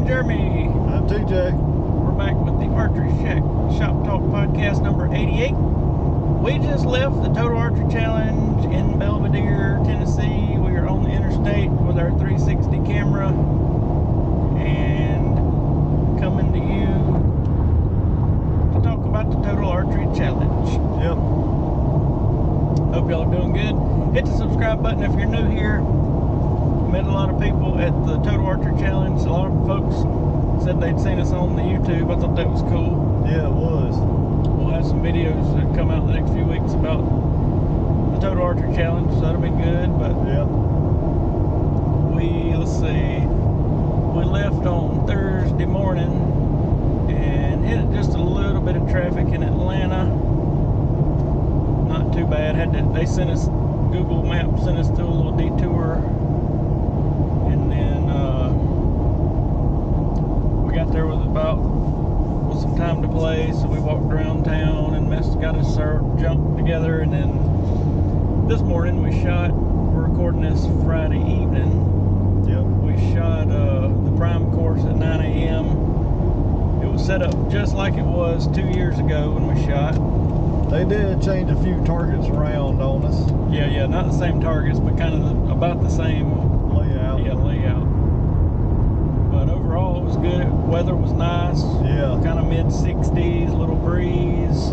I'm Jeremy. I'm TJ. We're back with the Archeryshack Shop Talk Podcast number 88. We just left the Total Archery Challenge in Belvedere, Tennessee. We are on the interstate with our 360 camera and coming to you to talk about the Total Archery Challenge. Yep. Hope y'all are doing good. Hit the subscribe button if you're new here. Met a lot of people at the Total Archery Challenge. A lot of folks said they'd seen us on the YouTube. I thought that was cool. Yeah, it was. We'll have some videos that come out in the next few weeks about the Total Archery Challenge, so that'll be good. But Yep. let's see, we left on Thursday morning and hit just a little bit of traffic in Atlanta. Not too bad. They sent us, Google Maps sent us through a little detour. And then we got there with some time to play, so we walked around town and got us our jump together. And then this morning we're recording this Friday evening. Yep. We shot the prime course at 9 a.m. It was set up just like it was 2 years ago when we shot. They did change a few targets around on us. Yeah, not the same targets, but kind of about the same Layout. Yeah, layout. But overall, it was good. Weather was nice. Yeah. Kind of mid 60s, little breeze.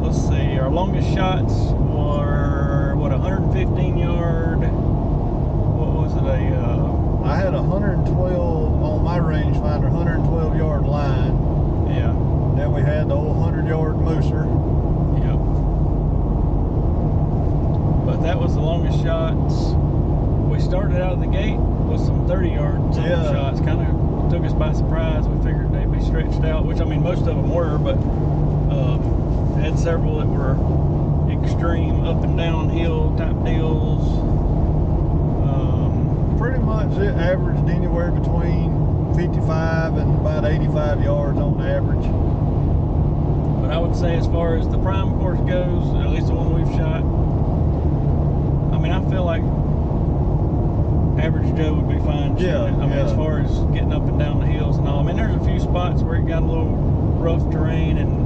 Let's see. Our longest shots were 115 yard. What was it? I had 112 on my rangefinder, 112 yard line. Yeah. Then we had the old 100 yard mooser. Yep. But that was the longest shots. We started out of the gate with some 30 yard shots. Kind of took us by surprise. We figured they'd be stretched out, which I mean most of them were, but had several that were extreme up and down hill type deals. Pretty much it averaged anywhere between 55 and about 85 yards on average. But I would say as far as the prime course goes, at least the one we've shot, I mean, I feel like average Joe would be fine shooting it. I mean, as far as getting up and down the hills and all. I mean, there's a few spots where it got a little rough terrain, and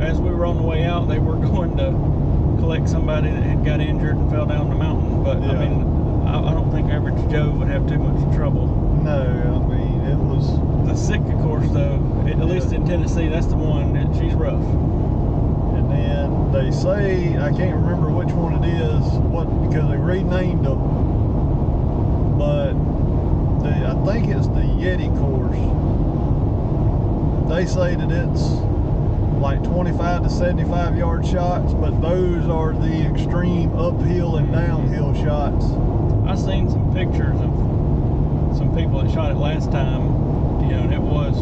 as we were on the way out, they were going to collect somebody that had got injured and fell down the mountain. But I mean, I don't think average Joe would have too much trouble. No, I mean, it was... The Sitka course, though, at least in Tennessee, that's the one that she's rough. And then they say, I can't remember which one it is, because they renamed them, but I think it's the Yeti course. They say that it's like 25 to 75 yard shots, but those are the extreme uphill and downhill shots. I seen some pictures of some people that shot it last time, and it was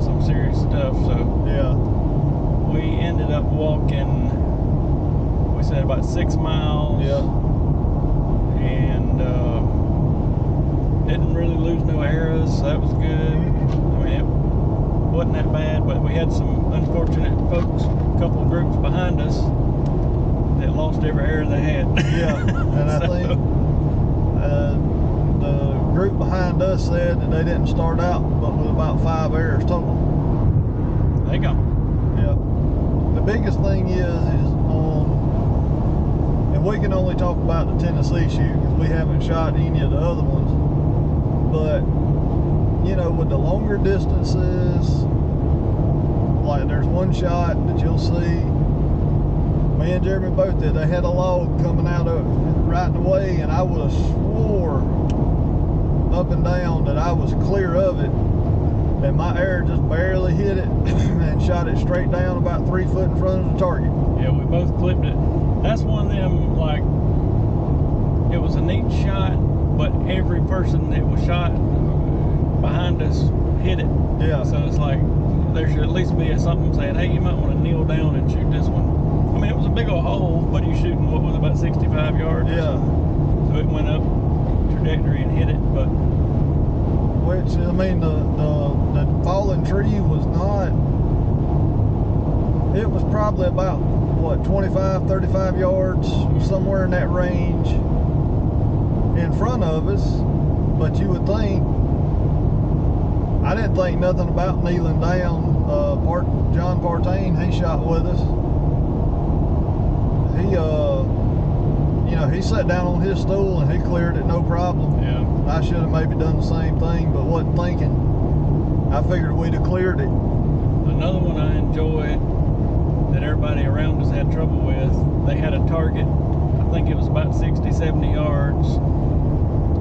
some serious stuff. So yeah, we ended up walking, we said about 6 miles. Yeah. And didn't really lose no arrows, so that was good. I mean, it wasn't that bad, but we had some unfortunate folks, a couple of groups behind us that lost every arrow they had. Yeah, and I think the group behind us said that they didn't start out but with about 5 arrows total. They go. Yeah. The biggest thing is and we can only talk about the Tennessee shoot because we haven't shot any of the other ones. But with the longer distances, like there's one shot that you'll see. Me and Jeremy both did. They had a log coming out of right in the way, and I would have swore up and down that I was clear of it, and my arrow just barely hit it and shot it straight down about 3 foot in front of the target. Yeah, we both clipped it. That's one of them, like, it was a neat shot, but every person that was shot behind us hit it. Yeah. So it's like, there should at least be something saying, hey, you might want to kneel down and shoot this one. I mean, it was a big old hole, but you're shooting, what was it, about 65 yards? Yeah. So it went up trajectory and hit it, but... Which, I mean, the fallen tree was not... It was probably about, what, 25, 35 yards, somewhere in that range in front of us. but you would think, I didn't think nothing about kneeling down. John Partain, he shot with us. He, you know, he sat down on his stool and he cleared it no problem. Yeah. I should have maybe done the same thing, but wasn't thinking. I figured we'd have cleared it. Another one I enjoyed that everybody around us had trouble with, they had a target, I think it was about 60, 70 yards,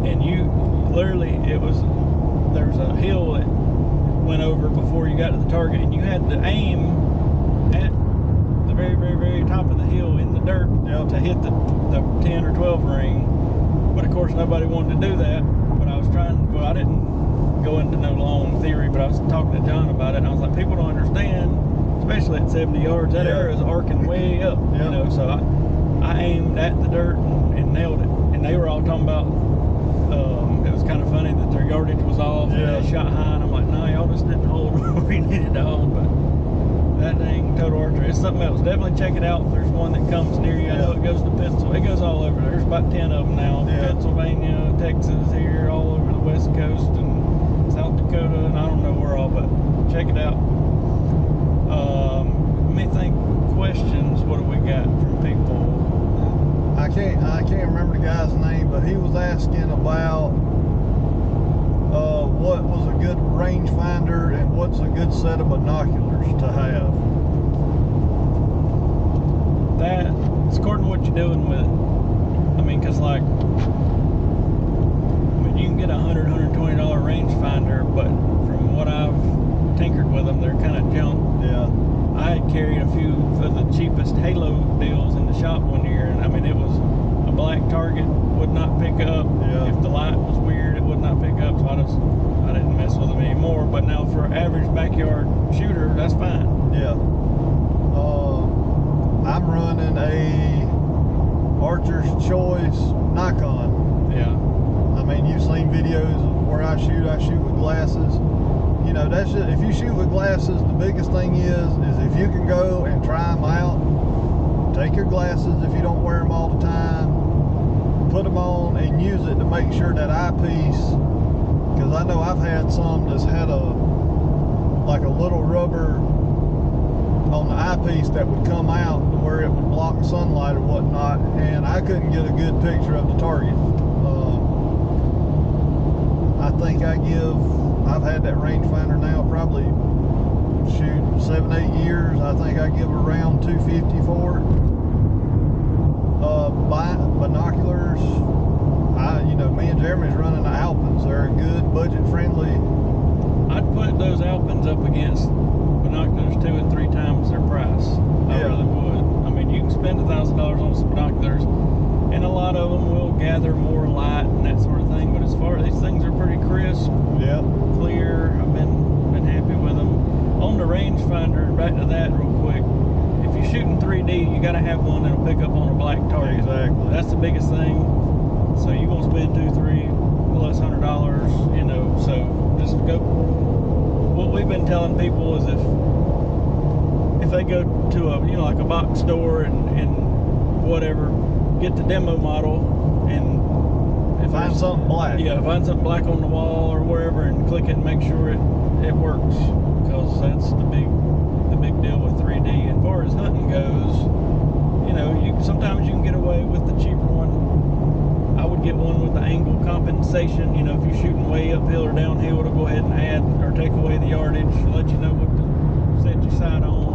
and you, literally, there's a hill that went over before you got to the target, and you had to aim at the very, very, very top of the hill in the dirt to hit the 10 or 12 ring. But of course nobody wanted to do that. But I was trying, well, I didn't go into no long theory, but I was talking to John about it, and I was like, people don't understand, especially at 70 yards, that arrow is arcing way up, you know. So I aimed at the dirt and nailed it. And they were all talking about, it was kind of funny that their yardage was off, and they shot high, and I'm like, no, y'all just didn't hold where we needed to hold. But that dang total archery, it's something else. Definitely check it out. There's one that comes near you. I know it goes to Pennsylvania. It goes all over. There's about 10 of them now. Pennsylvania, Texas, here, all over the West Coast, and South Dakota, and I don't know where all, but check it out. Let me think. Questions. What do we got from people? I can't remember the guy's name, but he was asking about what was a good rangefinder and what's a good set of binoculars to have. It's according to what you're doing with it. I mean, because like, you can get a $100, $120 rangefinder, but from what I've tinkered with them, they're kind of junk. Yeah. I had carried a few of the cheapest Halo deals in the shop one year, and I mean, it was a black target, would not pick up. If the light was weird, it would not pick up, so I didn't mess with them anymore. But now for an average backyard shooter, that's fine. Yeah. I'm running a Archer's Choice Nikon. Yeah. I mean, you've seen videos of where I shoot with glasses. You know, that's just, if you shoot with glasses, the biggest thing is if you can go and try them out, take your glasses if you don't wear them all the time, put them on and use it to make sure that eyepiece, because I know I've had some that's had like a little rubber on the eyepiece that would come out to where it would block sunlight or whatnot, and I couldn't get a good picture of the target. I think I've had that rangefinder now probably, shoot, 7-8 years. I think I give around $250 for it. Binoculars, you know, me and Jeremy's running the Alpins. They're a good, budget-friendly. I'd put those Alpins up against binoculars 2 and 3 times their price. I really would. I mean, you can spend $1,000 on some binoculars, and a lot of them will gather more light and that sort of thing. But as far as these things are pretty crisp, clear. I've been happy with them. On the rangefinder, back to that real quick. If you're shooting 3D, you got to have one that'll pick up on a black target. Exactly. That's the biggest thing. So you're gonna spend $200, $300+ $100, you know. So just go. What we've been telling people is if they go to a, you know, like a box store and whatever, get the demo model and find something black. Yeah, find something black on the wall or wherever and click it and make sure it works, because that's the big deal with 3D. As far as hunting goes, you know, sometimes you can get away with the cheaper one. I would get one with the angle compensation. You know, if you're shooting way uphill or downhill, it'll go ahead and add or take away the yardage, let you know what to set your sight on.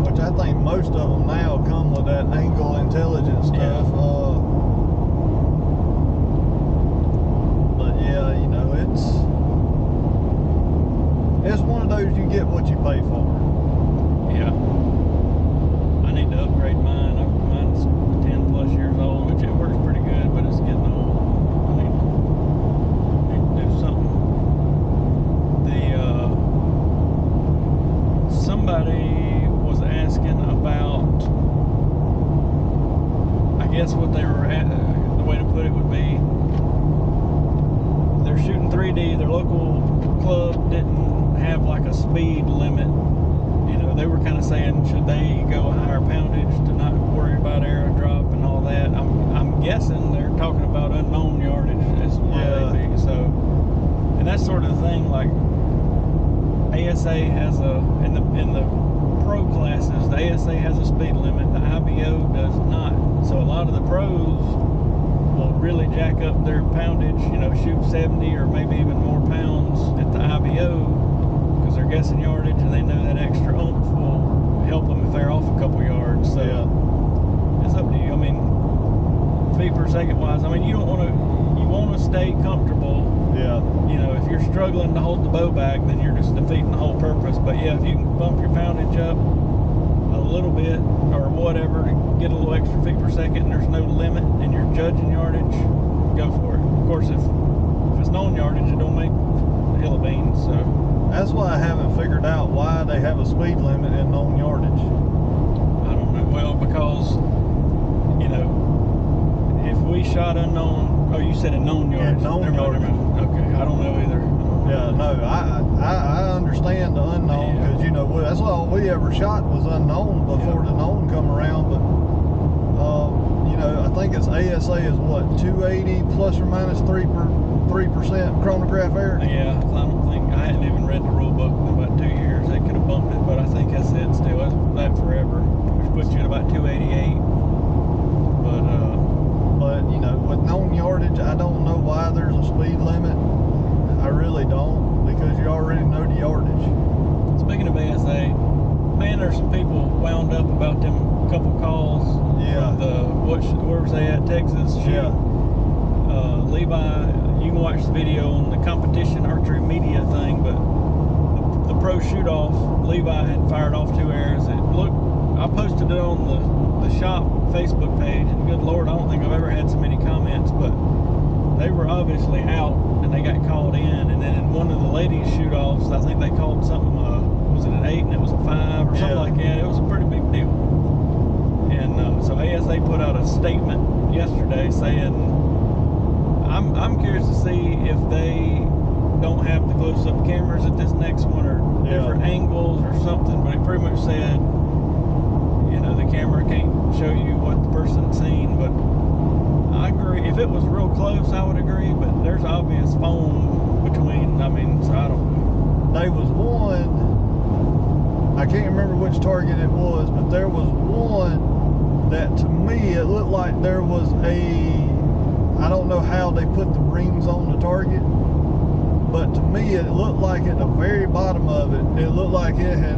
Which I think most of them now come with that angle intelligence stuff. But yeah, you know, it's one of those, you get what you pay for. Yeah. I need to upgrade mine. Mine's 10+ years old, which it works pretty good, but it's getting old. I need to do something. Somebody was asking about, I guess what they were at, the way to put it would be, they're shooting 3D, their local club didn't have like a speed limit. You know, they were kind of saying, should they go a higher poundage to not worry about arrow drop and all that. I'm guessing they're talking about unknown yardage as well. sort of thing. Like ASA has in the pro classes, the ASA has a speed limit. The IBO does not. So a lot of the pros will really jack up their poundage. You know, shoot 70 or maybe even more pounds at the IBO because they're guessing yardage, and they know that extra oomph will help them if they're off a couple yards. So it's up to you. I mean, feet per second wise, I mean, you want to stay comfortable. Yeah. You know, if you're struggling to hold the bow back, then you're just defeating the whole purpose. But yeah, if you can bump your poundage up a little bit or whatever to get a little extra feet per second, and there's no limit, and you're judging yardage, go for it. Of course, if it's known yardage, it don't make a hill of beans. So that's why I haven't figured out why they have a speed limit in known yardage. I don't know. Well, because you know, if we shot unknown, oh, you said a known yardage. Yeah, known yardage. Okay, I don't know either. Yeah, no, I understand the unknown because you know that's all we ever shot was unknown before the known come around. But you know, I think it's ASA is what 280 plus or minus 3% chronograph error. Yeah, I don't think I hadn't even read the rule book in about 2 years. They could have bumped it, but I think that's it still. It's that forever, which puts you at about 288. But you know, with known yardage, I don't know why there's a speed limit. I really don't, because you already know the yardage. Speaking of ASA, man, there's some people wound up about them couple calls. Yeah. Where was they at? Texas. Yeah. Levi, you can watch the video on the competition archery media thing, but the pro shoot off, Levi had fired off 2 arrows. I posted it on the shop Facebook page, and good Lord, I don't think I've ever had so many comments, but they were obviously out and they got called in, and then in one of the ladies shoot offs, I think they called something, was it an 8 and it was a 5 or something like that. It was a pretty big deal. And so ASA put out a statement yesterday saying, I'm curious to see if they don't have the close-up cameras at this next one, or different angles or something, but it pretty much said, you know, the camera can't show you what the person's seen. But I agree, if it was real close, I would agree, but there's obvious foam between, I mean, so I don't know. There was one, I can't remember which target it was, but there was one that to me it looked like there was I don't know how they put the rings on the target, but to me it looked like at the very bottom of it, it looked like it had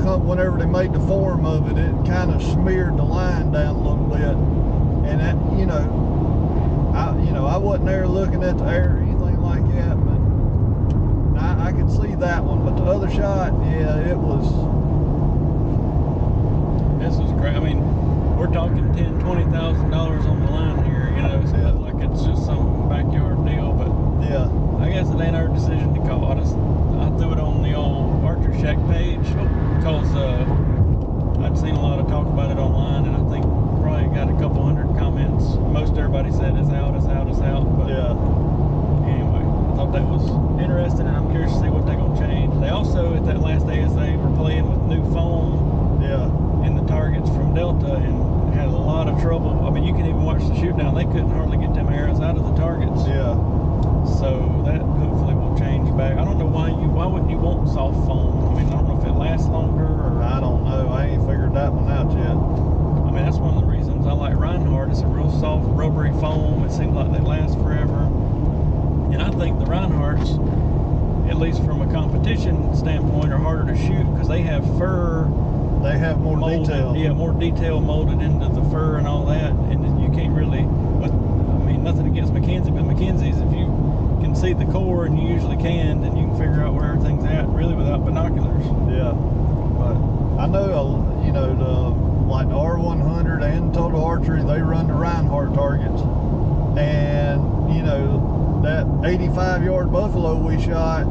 come, whenever they made the form of it, it kind of smeared the line down a little bit. And that, you know, I wasn't there looking at the air or anything like that, but I could see that one. But the other shot, yeah, it was. This was great. I mean, we're talking $10,000, $20,000 on the line here. You know, it's not like it's just some backyard deal. But yeah, I guess it ain't our decision to call. I threw it on the old Archeryshack page because I'd seen a lot of talk about it online, and I think probably got a couple hundred comments. Most everybody said it's out, it's out, it's out. But yeah. Anyway, I thought that was interesting, and I'm curious to see what they're gonna change. They also at that last ASA were playing with new foam. In the targets from Delta, and had a lot of trouble. I mean, you can even watch the shoot down. They couldn't hardly get them arrows out of the targets. Yeah. So that hopefully will change back. I don't know why wouldn't you want soft foam? I mean, I don't know if it lasts longer or. I don't know. I ain't figured that one out yet. I mean, that's one of the reasons I like Reinhardt. It's a real soft, rubbery foam. It seems like they last forever. And I think the Reinhardts, at least from a competition standpoint, are harder to shoot because they have fur. They have more detail. Yeah, more detail molded into the fur and all that, and then you can't really. I mean, nothing against Mackenzie, but Mackenzie's, if you can see the core, and you usually can, then you can figure out where everything's at really without binoculars. Yeah, but I know, you know, like the R100 and Total Archery, they run the Reinhardt targets, and you know that 85-yard buffalo we shot.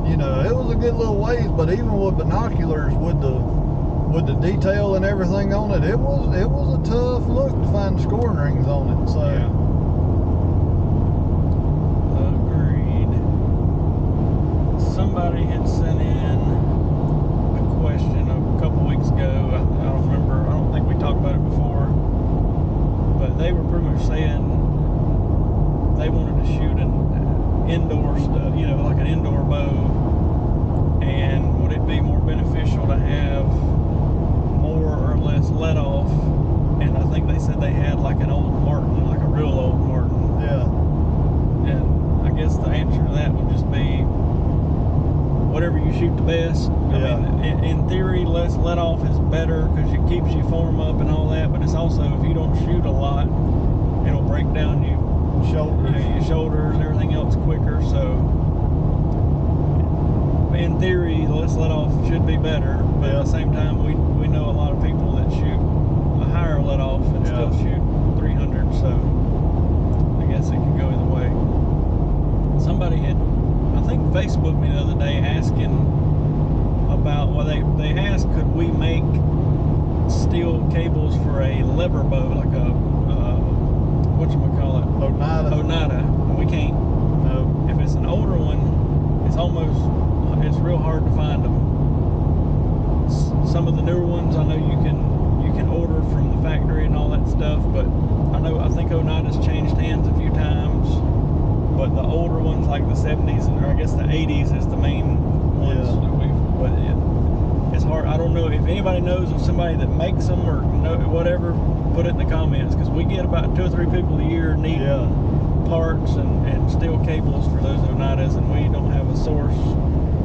You know, it was a good little ways, but even with binoculars, with the detail and everything on it, it was a tough look to find the scoring rings on it. So yeah. Agreed. Somebody had sent in a question a couple weeks ago. I don't remember. I don't think we talked about it before, but they were pretty much saying they wanted to shoot in indoor stuff, you know, like an indoor bow? And would it be more beneficial to have more or less let off? And I think they said they had like an old Martin, like a real old Martin. Yeah. And I guess the answer to that would just be whatever you shoot the best. Yeah. I mean, in theory, less let off is better because it keeps your form up and all that. But it's also, if you don't shoot a lot, it'll break down your shoulders and everything else quicker. So in theory, less let off should be better. But at the same time, we know a lot of people that shoot a higher let off and still shoot 300. So I guess it could go either way. Somebody had, I think, Facebooked me the other day asking about, well, they asked, could we make steel cables for a lever bow, like a whatchamacallit? Oneida. We can't. No. If it's an older one, it's real hard to find them. Some of the newer ones, I know you can order from the factory and all that stuff, but I think Oneida's changed hands a few times. But the older ones, like the 70s, or I guess the 80s, is the main ones that but it's hard. I don't know if anybody knows of somebody that makes them or whatever, put it in the comments, because we get about 2 or 3 people a year needing parts and steel cables for those Oneidas, and we don't have a source.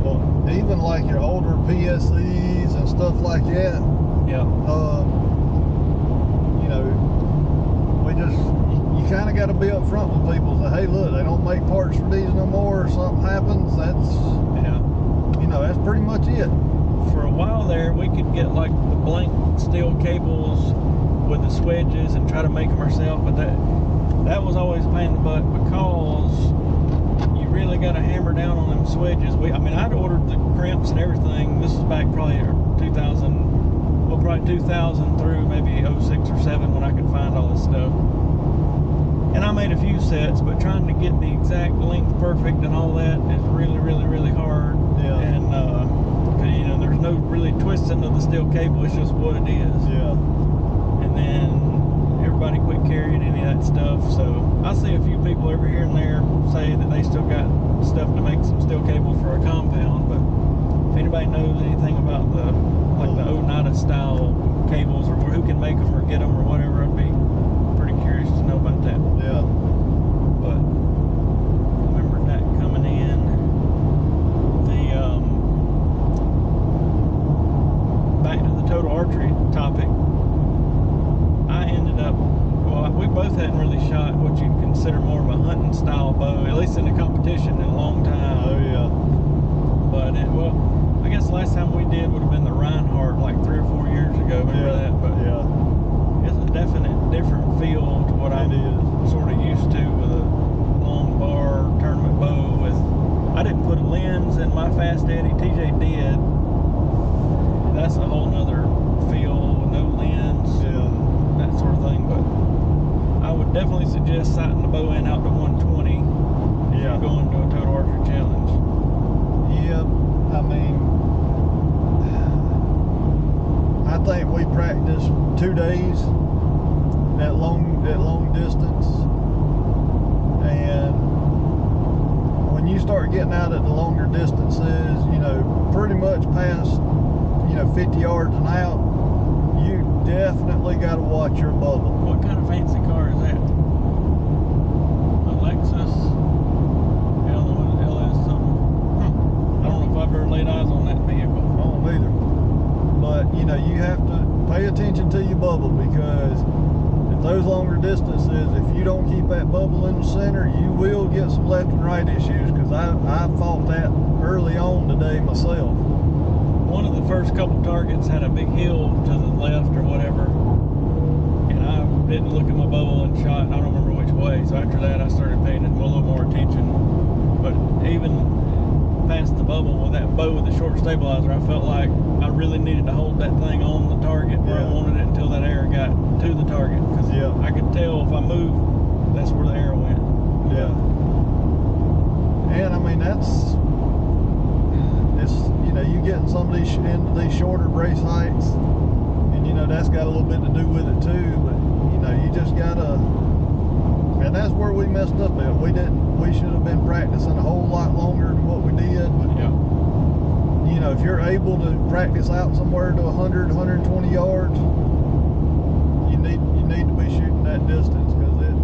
Well, even like your older PSEs and stuff like that. Yeah. You know, you kind of got to be up front with people. Say, hey, look, they don't make parts for these no more. Or something happens. That's pretty much it. For a while there, we could get like the blank steel cables with the swedges and try to make them ourselves, but that was always a pain in the butt because you really got to hammer down on them swedges. I'd ordered the crimps and everything. This is back probably 2000 through maybe 06 or 07 when I could find all this stuff. And I made a few sets, but trying to get the exact length perfect and all that is really, really, really hard. Yeah. And there's no really twisting of the steel cable. It's just what it is. Yeah. And then everybody quit carrying any of that stuff. So I see a few people over here and there say that they still got stuff to make some steel cable for a compound. But if anybody knows anything about the Oneida style cables, or who can make them or get them or whatever, I'd be pretty curious to know about that. Yeah. But I remember that coming in. Back to the total archery topic. We both hadn't really shot what you'd consider more of a hunting style bow, at least in a competition, in a long time. Oh yeah. But I guess the last time we did would have been the Reinhardt, like 3 or 4 years ago. Remember that? But it's a definite different feel to what I'm sort of used to with a long bar tournament bow. I didn't put a lens in my Fast Eddie. TJ did. That's a whole nother feel with no lens, that sort of thing. But I would definitely suggest sighting the bow in out to 120 if you're going to a total archery challenge. Yeah, I think we practiced 2 days at long distance, and when you start getting out at the longer distances, pretty much past 50 yards and out, you definitely got to watch your bubble. What kind of fancy car is that? A Lexus LS something? I don't know if I've ever laid eyes on that vehicle. I don't either. But you have to pay attention to your bubble, because at those longer distances, if you don't keep that bubble in the center, you will get some left and right issues, because I fought that early on today myself. One of the first couple targets had a big hill to the left or whatever, and I didn't look at my bubble and shot, and I don't remember which way. So after that, I started paying a little more attention. But even past the bubble with that bow with the short stabilizer, I felt like I really needed to hold that thing on the target where I wanted it until that arrow got to the target, because I could tell if I moved, that's where the arrow went. Yeah. And you getting some of into these shorter brace heights, and that's got a little bit to do with it too. But you just gotta that's where we messed up at. We should have been practicing a whole lot longer than what we did. But Yeah. you know, if you're able to practice out somewhere to 100, 120 yards, you need to be shooting that distance, because it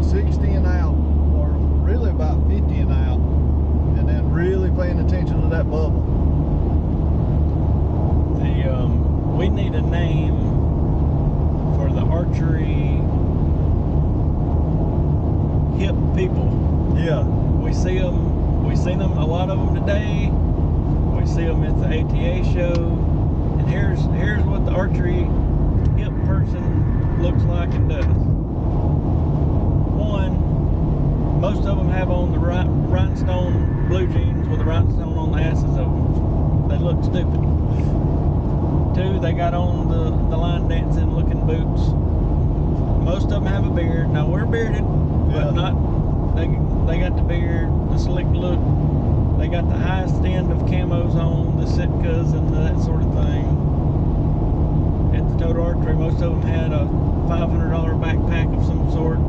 60 and out, or really about 50 and out, and then really paying attention to that bubble. We need a name for the archery hip people. Yeah. We see them. We seen them. A lot of them today. We see them at the ATA show. And here's what the archery hip person looks like and does. One, most of them have on the rhinestone blue jeans with the rhinestone on the asses of them. They look stupid. Two, they got on the line dancing looking boots. Most of them have a beard. Now we're bearded, but not. They got the beard, the slick look. They got the highest end of camos on, the Sitkas and that sort of thing. At the Total Archery, most of them had a $500 backpack of some sort.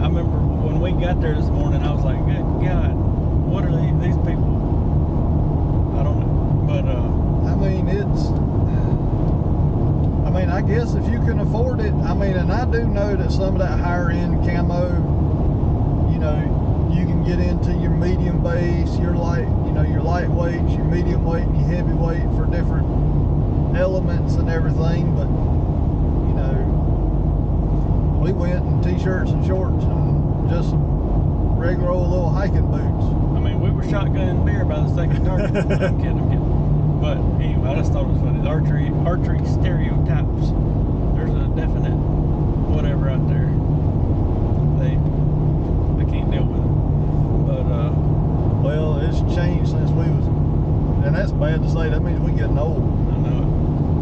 I remember when we got there this morning, I was like, good God, what are these people? I don't know, but I guess if you can afford it, and I do know that some of that higher end camo, you know, you can get into your medium base, your lightweights, your medium weight, and your heavyweight for different elements and everything. But you know, we went in t-shirts and shorts and just regular old little hiking boots. I mean, we were shotgunning beer by the second target. I'm kidding. But anyway, I just thought it was funny. The archery stereotypes. There's a definite whatever out there. I can't deal with it. But well, it's changed since we was, and that's bad to say. That means we're getting old. I know it.